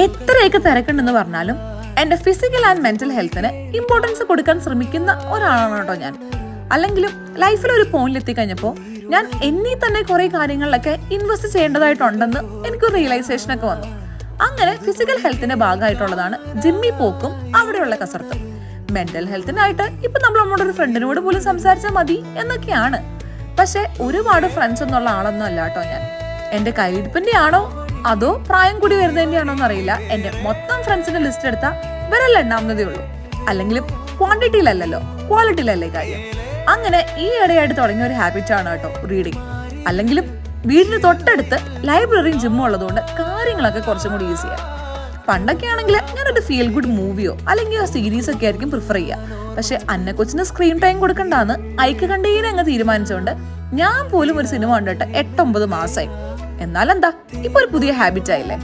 എത്രയൊക്കെ തിരക്കുണ്ടെന്ന് പറഞ്ഞാലും എന്റെ ഫിസിക്കൽ ആൻഡ് മെന്റൽ ഹെൽത്തിന് ഇമ്പോർട്ടൻസ് കൊടുക്കാൻ ശ്രമിക്കുന്ന ഒരാളാണ് കേട്ടോ ഞാൻ. അല്ലെങ്കിലും ലൈഫിൽ ഒരു പോയിന്റ് എത്തിക്കഴിഞ്ഞപ്പോൾ ഞാൻ എന്നീ തന്നെ കുറെ കാര്യങ്ങളിലൊക്കെ ഇൻവെസ്റ്റ് ചെയ്യേണ്ടതായിട്ടുണ്ടെന്ന് എനിക്കൊരു റിയലൈസേഷൻ ഒക്കെ വന്നു. അങ്ങനെ ഫിസിക്കൽ ഹെൽത്തിന്റെ ഭാഗമായിട്ടുള്ളതാണ് ജിമ്മി പോക്കും അവിടെയുള്ള കസർത്തും. മെന്റൽ ഹെൽത്തിനായിട്ട് ഇപ്പൊ നമ്മൾ നമ്മുടെ ഒരു ഫ്രണ്ടിനോട് പോലും സംസാരിച്ചാൽ മതി എന്നൊക്കെയാണ്. പക്ഷെ ഒരുപാട് ഫ്രണ്ട്സ് എന്നുള്ള ആളൊന്നും അല്ല കേട്ടോ ഞാൻ. എന്റെ കയ്യിരിപ്പിന്റെ ആണോ അതോ പ്രായം കൂടി വരുന്നതിന്റെ ആണോ എന്നറിയില്ല, എന്റെ മൊത്തം ഫ്രണ്ട്സിന്റെ ലിസ്റ്റ് എടുത്താൽ വിരലെണ്ണാവുന്നതേ ഉള്ളൂ. അല്ലെങ്കിലും ക്വാണ്ടിറ്റിയിലല്ലോ ക്വാളിറ്റിയിലല്ലേ കാര്യം. അങ്ങനെ ഈ ഇടയായിട്ട് തുടങ്ങിയ ഒരു ഹാബിറ്റ് ആണ് കേട്ടോ റീഡിങ്. അല്ലെങ്കിലും വീടിന് തൊട്ടടുത്ത് ലൈബ്രറിയും ജിമ്മും ഉള്ളതുകൊണ്ട് കാര്യങ്ങളൊക്കെ കുറച്ചും കൂടി ഈസിയാണ്. പണ്ടൊക്കെ ആണെങ്കിൽ ഞാനൊരു ഫീൽ ഗുഡ് മൂവിയോ അല്ലെങ്കിൽ സീരീസ് ഒക്കെ ആയിരിക്കും പ്രിഫർ ചെയ്യുക. പക്ഷെ അന്ന കൊച്ചിന് സ്ക്രീൻ ടൈം കൊടുക്കണ്ടെന്ന് ഐക്യ കണ്ടീനെ അങ്ങ് തീരുമാനിച്ചുകൊണ്ട് ഞാൻ പോലും ഒരു സിനിമ കണ്ടിട്ട് 8-9 മാസമായി. എന്നാലെന്താ, ഇപ്പൊ ഒരു പുതിയ ഹാബിറ്റ് ആയില്ലേ.